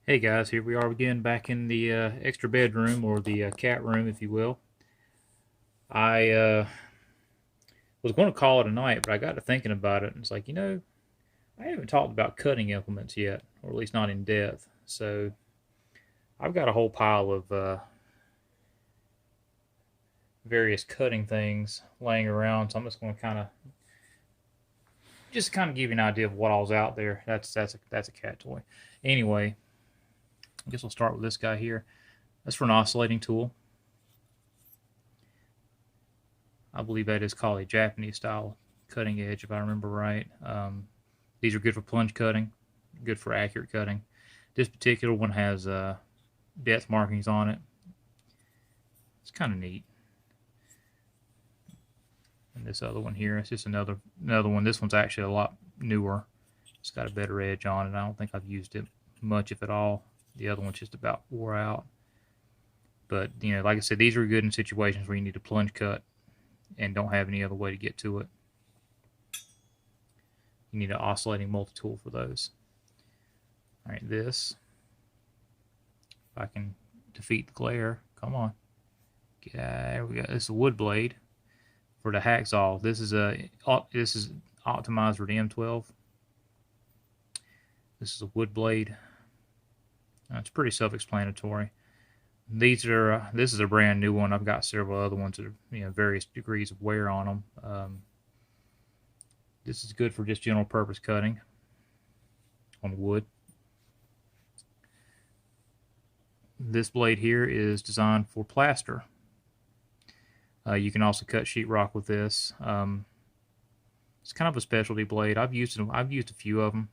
Hey guys, here we are again back in the extra bedroom, or the cat room, if you will. I was going to call it a night, but I got to thinking about it, and it's like, I haven't talked about cutting implements yet, or at least not in depth. So I've got a whole pile of various cutting things laying around, so I'm just going to kind of give you an idea of what all's out there. That's a cat toy. Anyway, I guess we'll start with this guy here. That's for an oscillating tool. I believe that is called a Japanese style cutting edge, if I remember right. These are good for plunge cutting, good for accurate cutting. This particular one has depth markings on it. It's kind of neat. And this other one here, it's just another one. This one's actually a lot newer. It's got a better edge on it. I don't think I've used it much, if at all. The other one's just about wore out. But like I said, these are good in situations where you need to plunge cut and don't have any other way to get to it. You need an oscillating multi-tool for those. All right, this, if I can defeat the glare, come on. There we go. This is a wood blade for the hacksaw. This is optimized for the M12. This is a wood blade. It's pretty self-explanatory. This is a brand new one. I've got several other ones that are various degrees of wear on them. This is good for just general purpose cutting on wood. This blade here is designed for plaster. You can also cut sheetrock with this. It's kind of a specialty blade. I've used a few of them.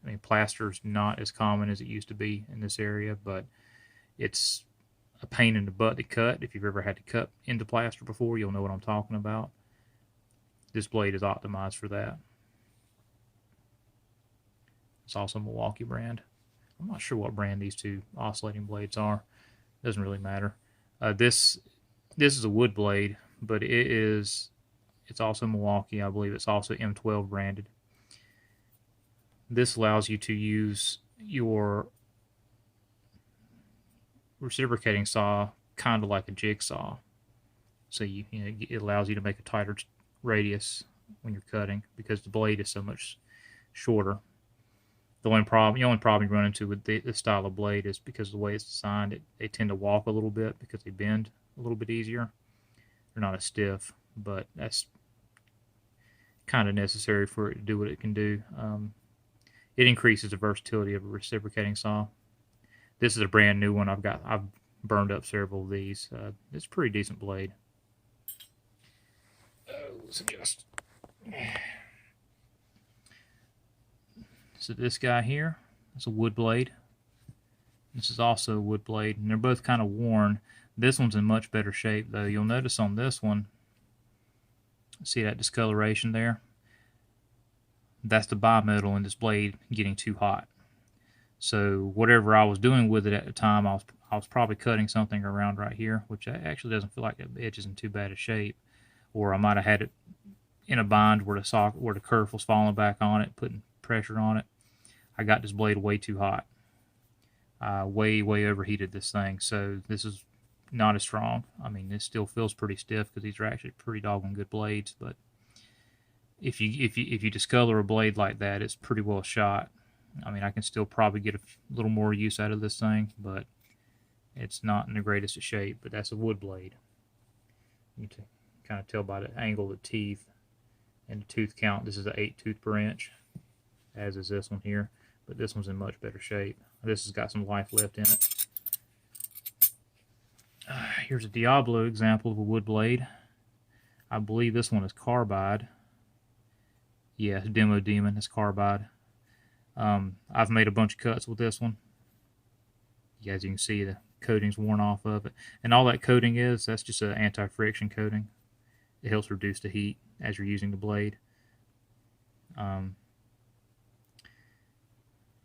I mean, plaster's not as common as it used to be in this area, but it's a pain in the butt to cut. If you've ever had to cut into plaster before, you'll know what I'm talking about. This blade is optimized for that. It's also a Milwaukee brand. I'm not sure what brand these two oscillating blades are. Doesn't really matter. This is a wood blade, but it's also Milwaukee. I believe it's also M12 branded. This allows you to use your reciprocating saw kind of like a jigsaw. So it allows you to make a tighter radius when you're cutting because the blade is so much shorter. The only problem you run into with this style of blade is because of the way it's designed, they tend to walk a little bit because they bend a little bit easier. They're not as stiff, but that's kind of necessary for it to do what it can do. It increases the versatility of a reciprocating saw. This is a brand new one. I've burned up several of these. It's a pretty decent blade. Let's adjust. So this guy here is a wood blade. This is also a wood blade, and they're both kind of worn. This one's in much better shape, though. You'll notice on this one, see that discoloration there? That's the bimetal in this blade getting too hot. So whatever I was doing with it at the time, I was probably cutting something around right here, which actually doesn't feel like the edge is in too bad a shape. Or I might have had it in a bind where the kerf was falling back on it, putting pressure on it. I got this blade way too hot. Way overheated this thing. So this is not as strong. I mean, this still feels pretty stiff because these are actually pretty doggone good blades. But if you discolor a blade like that, it's pretty well shot. I mean, I can still probably get a little more use out of this thing, but it's not in the greatest of shape. But that's a wood blade. You can kind of tell by the angle of the teeth and the tooth count. This is an 8 tooth per inch, as is this one here. But this one's in much better shape. This has got some life left in it. Here's a Diablo example of a wood blade. I believe this one is carbide. Yeah, Demo Demon is carbide. I've made a bunch of cuts with this one. As you can see, the coating's worn off of it. And all that coating that's just an anti-friction coating. It helps reduce the heat as you're using the blade.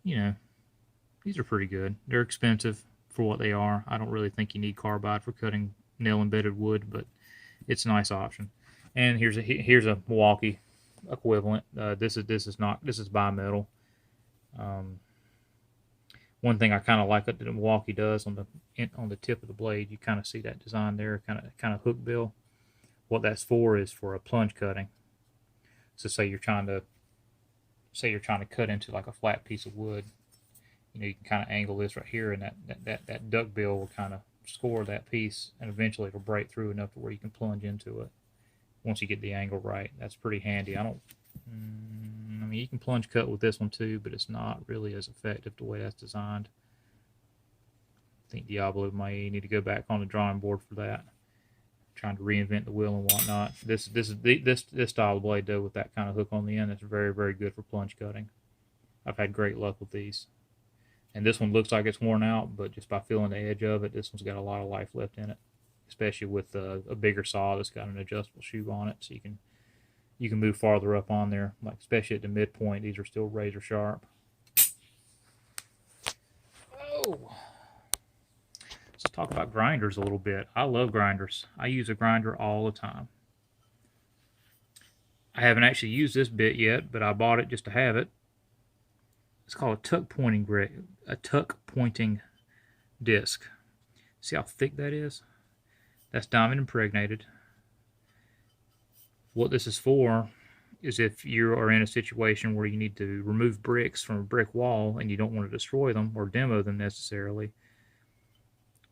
These are pretty good. They're expensive for what they are. I don't really think you need carbide for cutting nail-embedded wood, but it's a nice option. And here's a Milwaukee equivalent. This is bimetal. One thing I kind of like that the Milwaukee does on the tip of the blade, you kind of see that design there, kind of hook bill. What that's for is for a plunge cutting. So say you're trying to cut into like a flat piece of wood, you can kind of angle this right here, and that duck bill will kind of score that piece, and eventually it'll break through enough to where you can plunge into it once you get the angle right. That's pretty handy. I mean, you can plunge cut with this one too, but it's not really as effective the way that's designed. I think Diablo may need to go back on the drawing board for that. Trying to reinvent the wheel and whatnot. This style of blade though, with that kind of hook on the end, is very, very good for plunge cutting. I've had great luck with these. And this one looks like it's worn out, but just by feeling the edge of it, this one's got a lot of life left in it. Especially with a bigger saw that's got an adjustable shoe on it, so you can move farther up on there. Like especially at the midpoint, these are still razor sharp. Oh. Let's talk about grinders a little bit. I love grinders. I use a grinder all the time. I haven't actually used this bit yet, but I bought it just to have it. It's called a tuck pointing disc. See how thick that is? That's diamond impregnated. What this is for is if you are in a situation where you need to remove bricks from a brick wall and you don't want to destroy them or demo them necessarily,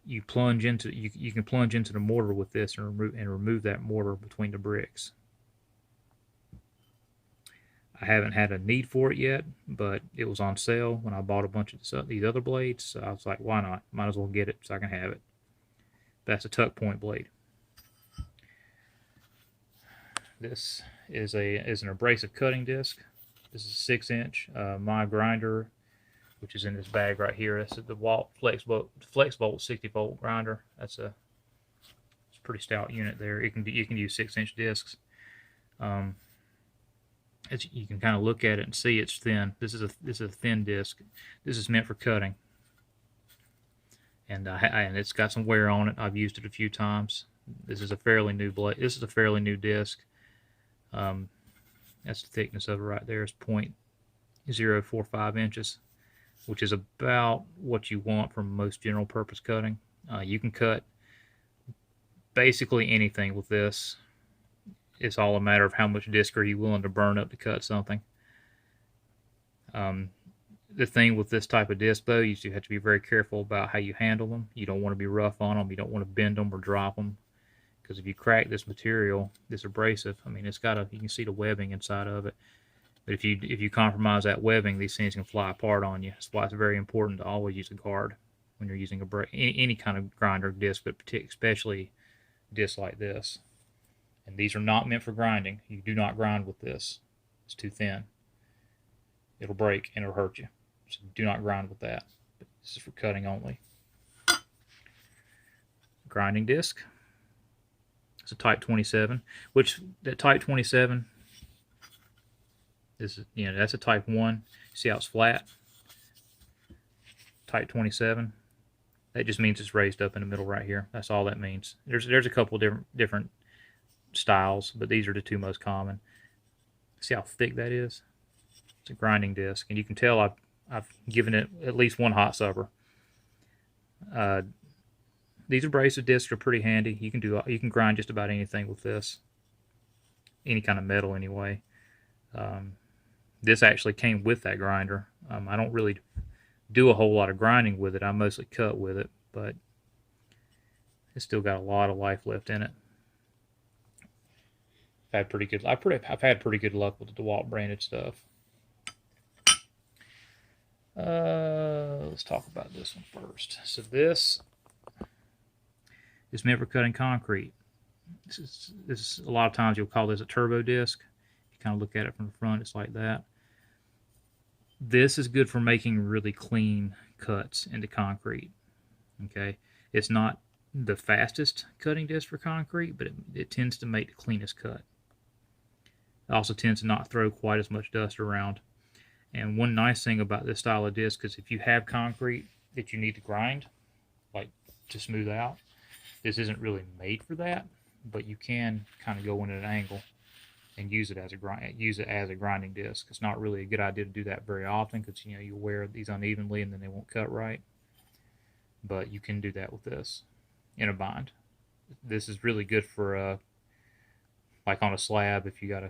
you plunge into you can plunge into the mortar with this and remove that mortar between the bricks. I haven't had a need for it yet, but it was on sale when I bought a bunch of these other blades, so I was like, why not? Might as well get it so I can have it. That's a tuck point blade. This is an abrasive cutting disc. This is a 6-inch. My grinder, which is in this bag right here, that's the Walt FlexVolt 60-volt grinder. It's a pretty stout unit there. You can use 6-inch discs. As you can kind of look at it and see, it's thin. This is a thin disc. This is meant for cutting, and it's got some wear on it. I've used it a few times. This is a fairly new blade. This is a fairly new disc. That's the thickness of it right there. It's 0.045 inches, which is about what you want from most general purpose cutting. You can cut basically anything with this. It's all a matter of how much disc are you willing to burn up to cut something. The thing with this type of disc, though, you have to be very careful about how you handle them. You don't want to be rough on them. You don't want to bend them or drop them, because if you crack this material, this abrasive, I mean, you can see the webbing inside of it. But if you compromise that webbing, these things can fly apart on you. That's why it's very important to always use a guard when you're using any kind of grinder disc, but especially discs like this. And these are not meant for grinding. You do not grind with this. It's too thin. It'll break and it'll hurt you. So do not grind with that. But this is for cutting only. Grinding disc. It's a Type 27, which that Type 27 is, that's a Type 1. See how it's flat? Type 27. That just means it's raised up in the middle right here. That's all that means. There's a couple different styles, but these are the two most common. See how thick that is? It's a grinding disc, and you can tell I've given it at least one hot supper. These abrasive discs are pretty handy. You can grind just about anything with this, any kind of metal anyway. This actually came with that grinder. I don't really do a whole lot of grinding with it. I mostly cut with it, but it's still got a lot of life left in it. I've had pretty good luck with the DeWalt branded stuff. Let's talk about this one first. So this is meant for cutting concrete. This is a lot of times you'll call this a turbo disc. If you kind of look at it from the front, it's like that. This is good for making really clean cuts into concrete. Okay, it's not the fastest cutting disc for concrete, but it tends to make the cleanest cut. It also tends to not throw quite as much dust around. And one nice thing about this style of disc is if you have concrete that you need to grind, like to smooth out, this isn't really made for that, but you can kind of go in at an angle and use it as a grinding disc. It's not really a good idea to do that very often because you wear these unevenly and then they won't cut right. But you can do that with this in a bind. This is really good for like on a slab if you got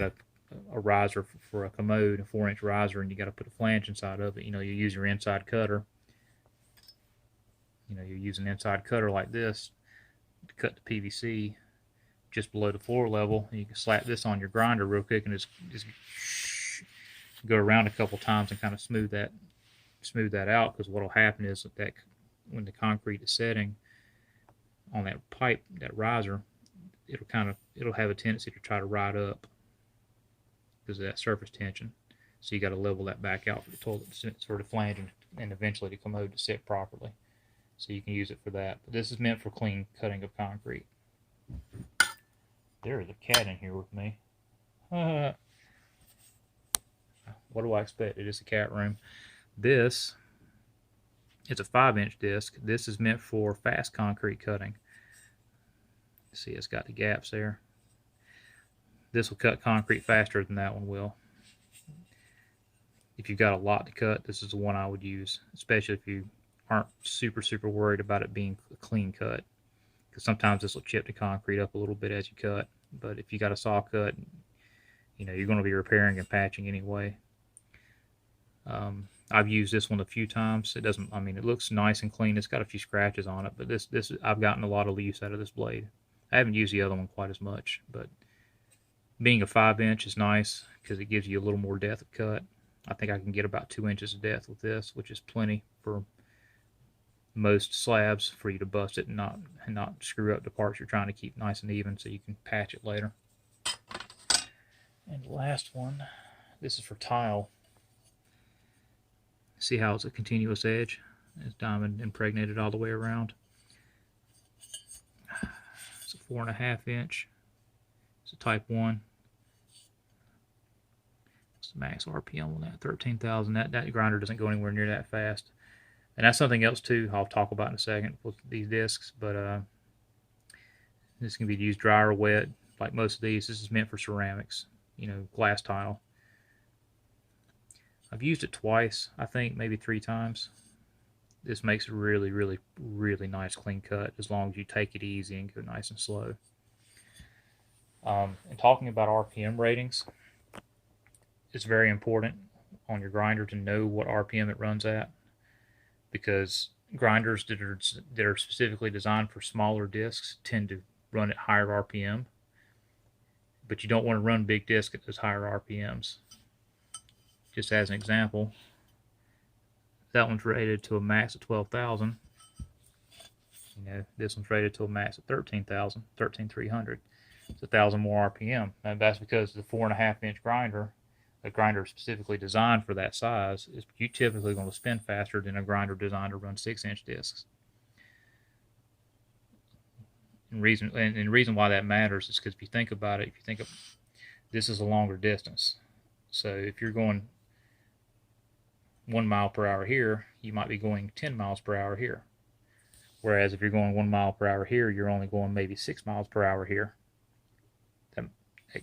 a riser for a commode, a 4-inch riser, and you got to put a flange inside of it. You use your inside cutter. You use an inside cutter like this to cut the PVC just below the floor level, and you can slap this on your grinder real quick and just go around a couple times and kind of smooth that out. Because what will happen is that when the concrete is setting on that pipe, that riser, it'll have a tendency to try to ride up because of that surface tension. So you got to level that back out for the toilet for the flange and eventually the commode to sit properly. So you can use it for that. But this is meant for clean cutting of concrete. There is a cat in here with me. What do I expect? It is a cat room. This is a 5-inch disc. This is meant for fast concrete cutting. See, it's got the gaps there. This will cut concrete faster than that one will. If you've got a lot to cut, this is the one I would use, especially if you aren't super worried about it being a clean cut, because sometimes this will chip the concrete up a little bit as you cut. But if you got a saw cut, you're going to be repairing and patching anyway. I've used this one a few times. It looks nice and clean. It's got a few scratches on it, but this I've gotten a lot of use out of this blade. I haven't used the other one quite as much, but being a 5-inch is nice because it gives you a little more depth of cut. I think I can get about 2 inches of depth with this, which is plenty for most slabs for you to bust it and not screw up the parts you're trying to keep nice and even so you can patch it later. And the last one, this is for tile. See how it's a continuous edge? It's diamond impregnated all the way around. It's a 4.5 inch. It's a type 1. What's the max RPM on that? 13,000. That grinder doesn't go anywhere near that fast. And that's something else too I'll talk about in a second with these discs. But this can be used dry or wet, like most of these. This is meant for ceramics, glass tile. I've used it twice, I think, maybe 3 times. This makes a really nice clean cut as long as you take it easy and go nice and slow. And talking about RPM ratings, it's very important on your grinder to know what RPM it runs at, because grinders that are specifically designed for smaller discs tend to run at higher RPM, but you don't want to run big discs at those higher RPMs. Just as an example, that one's rated to a max of 12,000. This one's rated to a max of 13,000, 13,300. It's 1,000 more RPM. And that's because the 4.5 inch grinder, a grinder specifically designed for that size, is you typically going to spin faster than a grinder designed to run 6-inch discs. And the reason why that matters is because if you think about it, this is a longer distance. So if you're going 1 mile per hour here, you might be going 10 miles per hour here. Whereas if you're going 1 mile per hour here, you're only going maybe 6 miles per hour here.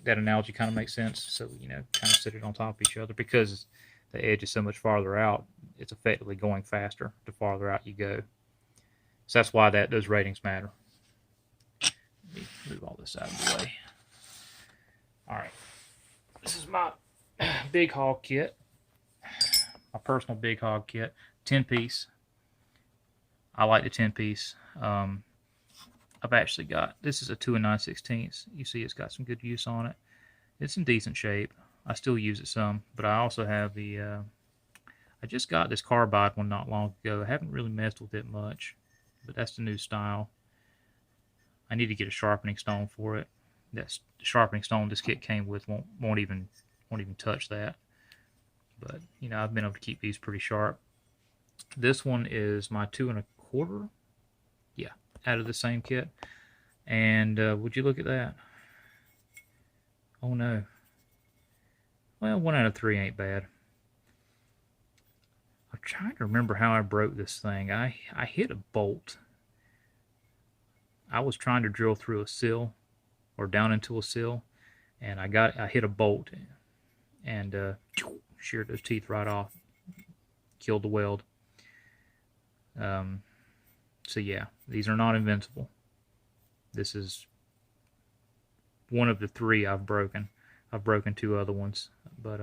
That analogy kind of makes sense. So, kind of sit it on top of each other, because the edge is so much farther out, it's effectively going faster the farther out you go. So that's why those ratings matter. Let me move all this out of the way. All right. This is my Big Hog kit. My personal Big Hog kit. 10-piece. I like the 10-piece. I've actually got, this is a 2 9/16. You see it's got some good use on it. It's in decent shape. I still use it some, but I also have I just got this carbide one not long ago. I haven't really messed with it much, but that's the new style. I need to get a sharpening stone for it. That's the sharpening stone this kit came with won't even touch that. But I've been able to keep these pretty sharp. This one is my 2 1/4. Yeah, out of the same kit. And would you look at that? Oh no. Well, 1 out of 3 ain't bad. I'm trying to remember how I broke this thing. I hit a bolt. I was trying to drill through a sill or down into a sill, and I hit a bolt and sheared those teeth right off, killed the weld. So yeah, these are not invincible. This is one of the 3 I've broken. I've broken 2 other ones, but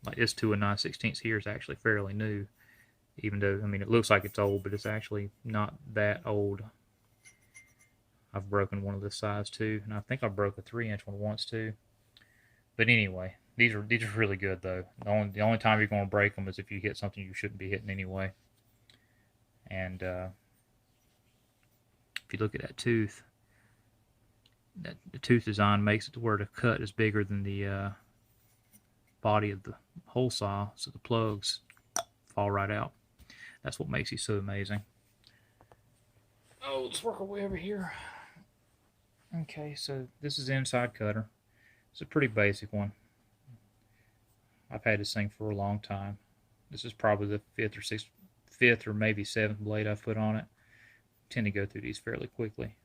like this 2 9/16 here is actually fairly new, even though, I mean, it looks like it's old, but it's actually not that old. I've broken one of this size too, and I think I broke a 3-inch one once too. But anyway, these are really good though. The only time you're going to break them is if you hit something you shouldn't be hitting anyway. And if you look at that tooth, the tooth design makes it to where the cut is bigger than the body of the hole saw, so the plugs fall right out. That's what makes these so amazing. Oh, let's work our way over here. Okay, so this is the inside cutter. It's a pretty basic one. I've had this thing for a long time. This is probably the 5th or maybe 7th blade I've put on it. I tend to go through these fairly quickly.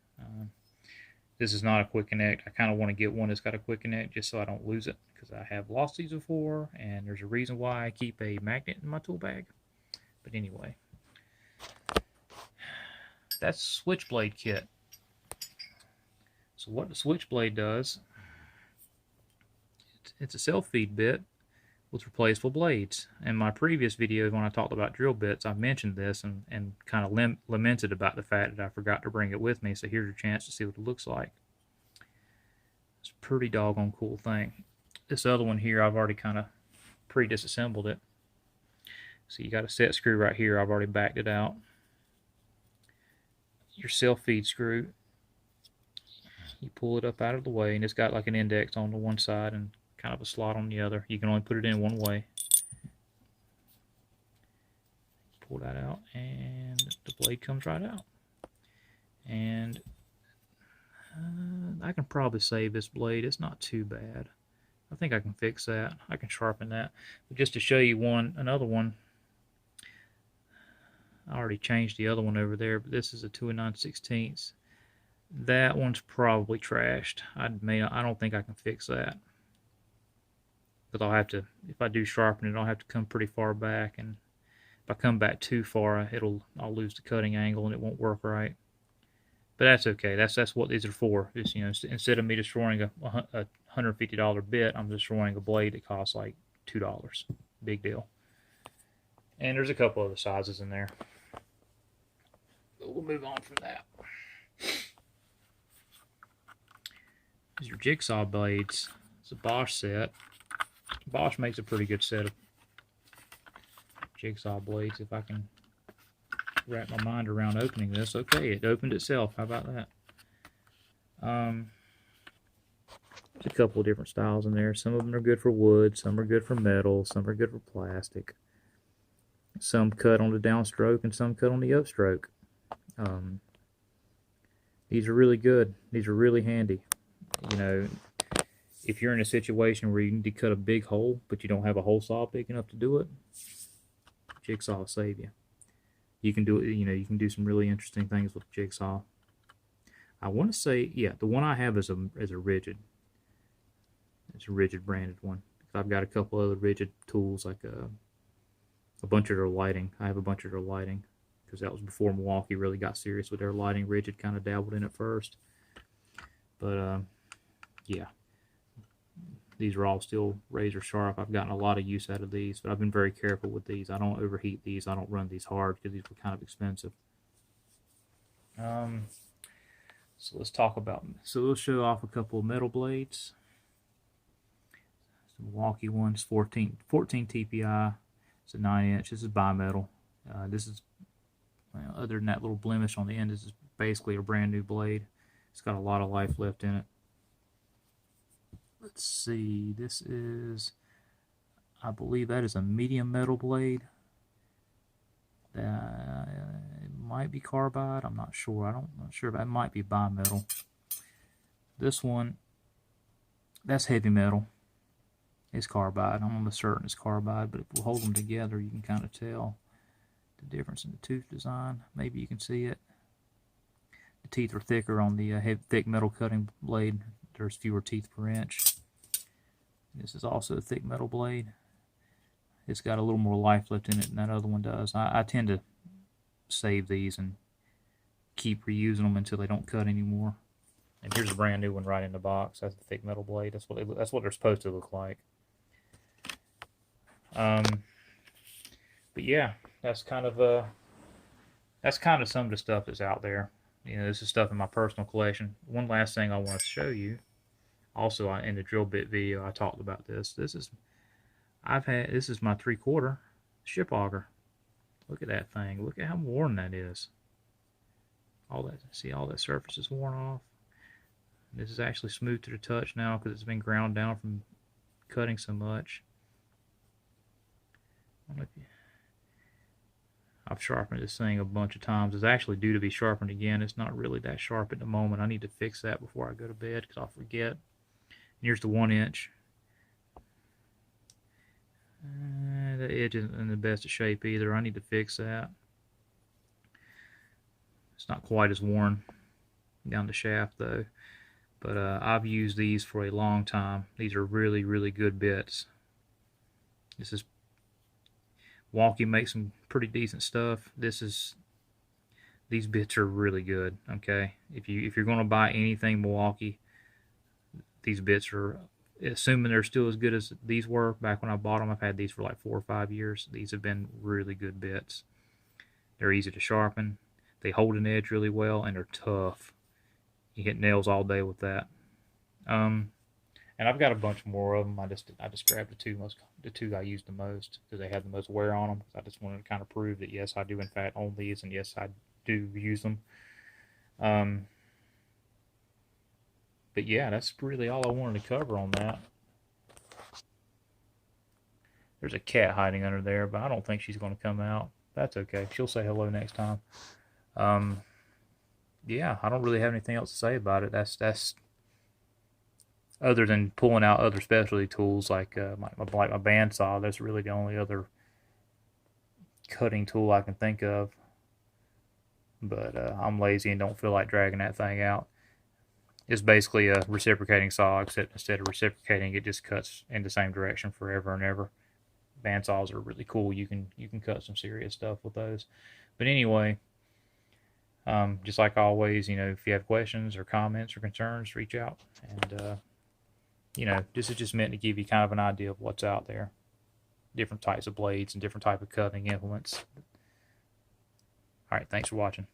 This is not a quick connect. I kind of want to get one that's got a quick connect just so I don't lose it, because I have lost these before, and there's a reason why I keep a magnet in my tool bag. But anyway, that's switchblade kit. So what the switchblade does, it's a self-feed bit with replaceable blades. In my previous video, when I talked about drill bits, I mentioned this and kind of lamented about the fact that I forgot to bring it with me, so here's your chance to see what it looks like. It's a pretty doggone cool thing. This other one here, I've already kind of pre-disassembled it. So you got a set screw right here, I've already backed it out. Your self-feed screw, you pull it up out of the way, and it's got like an index on the one side and kind of a slot on the other. You can only put it in one way. Pull that out, and the blade comes right out. And I can probably save this blade. It's not too bad. I think I can fix that. I can sharpen that. But just to show you another one, I already changed the other one over there, but this is a 2 9/16. That one's probably trashed. I don't think I can fix that. But I'll have to, if I do sharpen it, I'll have to come pretty far back, and if I come back too far, I'll lose the cutting angle and it won't work right. But that's okay. That's what these are for. Just, you know, instead of me destroying a $150 bit, I'm destroying a blade that costs like $2. Big deal. And there's a couple other sizes in there. But we'll move on from that. These are jigsaw blades. It's a Bosch set. Bosch makes a pretty good set of jigsaw blades. If I can wrap my mind around opening this. Okay, it opened itself. How about that? There's a couple of different styles in there. Some of them are good for wood, some are good for metal, some are good for plastic. Some cut on the downstroke and some cut on the upstroke. These are really good. These are really handy. You know, if you're in a situation where you need to cut a big hole, but you don't have a hole saw big enough to do it, jigsaw will save you. You can do it. You know, you can do some really interesting things with jigsaw. I want to say, yeah, the one I have is a rigid. It's a rigid branded one. I've got a couple other rigid tools, like a bunch of their lighting. I have a bunch of their lighting because that was before Milwaukee really got serious with their lighting. Rigid kind of dabbled in it first, but yeah, these are all still razor sharp. I've gotten a lot of use out of these, but I've been very careful with these. I don't overheat these. I don't run these hard because these were kind of expensive. So let's talk about. So we'll show off a couple of metal blades. Some Milwaukee ones, 14 TPI. It's a 9-inch. This is bimetal. This is, well, other than that little blemish on the end, this is basically a brand new blade. It's got a lot of life left in it. Let's see, this is, I believe that is a medium metal blade. It might be carbide, I'm not sure. I'm not sure, but it might be bimetal. This one, that's heavy metal. It's carbide. I'm almost certain it's carbide, but if we hold them together, you can kind of tell the difference in the tooth design. Maybe you can see it. The teeth are thicker on the thick metal cutting blade there's fewer teeth per inch. This is also a thick metal blade. It's got a little more life left in it than that other one does. I tend to save these and keep reusing them until they don't cut anymore. And here's a brand new one right in the box. That's the thick metal blade. That's what they're supposed to look like. But yeah, that's kind of some of the stuff that's out there. You know, this is stuff in my personal collection. One last thing I want to show you. Also, in the drill bit video, I talked about this. This is my 3/4 ship auger. Look at that thing. Look at how worn that is. See all that surface is worn off. This is actually smooth to the touch now because it's been ground down from cutting so much. I've sharpened this thing a bunch of times. It's actually due to be sharpened again. It's not really that sharp at the moment. I need to fix that before I go to bed because I'll forget. And here's the 1-inch. The edge isn't in the best of shape either. I need to fix that. It's not quite as worn down the shaft though. But I've used these for a long time. These are really, really good bits. Milwaukee makes some pretty decent stuff. These bits are really good. Okay, if you're going to buy anything Milwaukee, these bits are, assuming they're still as good as these were back when I bought them. I've had these for like 4 or 5 years. These have been really good bits. They're easy to sharpen. They hold an edge really well, and they're tough. You hit nails all day with that. And I've got a bunch more of them. I just grabbed the two I used the most because they had the most wear on them. I just wanted to kind of prove that yes, I do in fact own these, and yes, I do use them. But yeah, that's really all I wanted to cover on that. There's a cat hiding under there, but I don't think she's going to come out. That's okay. She'll say hello next time. Yeah, I don't really have anything else to say about it. That's other than pulling out other specialty tools like my bandsaw. That's really the only other cutting tool I can think of. But I'm lazy and don't feel like dragging that thing out. It's basically a reciprocating saw, except instead of reciprocating, it just cuts in the same direction forever and ever. Bandsaws are really cool. You can cut some serious stuff with those. But anyway. Just like always, you know, if you have questions or comments or concerns, reach out. And, you know, this is just meant to give you kind of an idea of what's out there. Different types of blades and different type of cutting implements. All right, thanks for watching.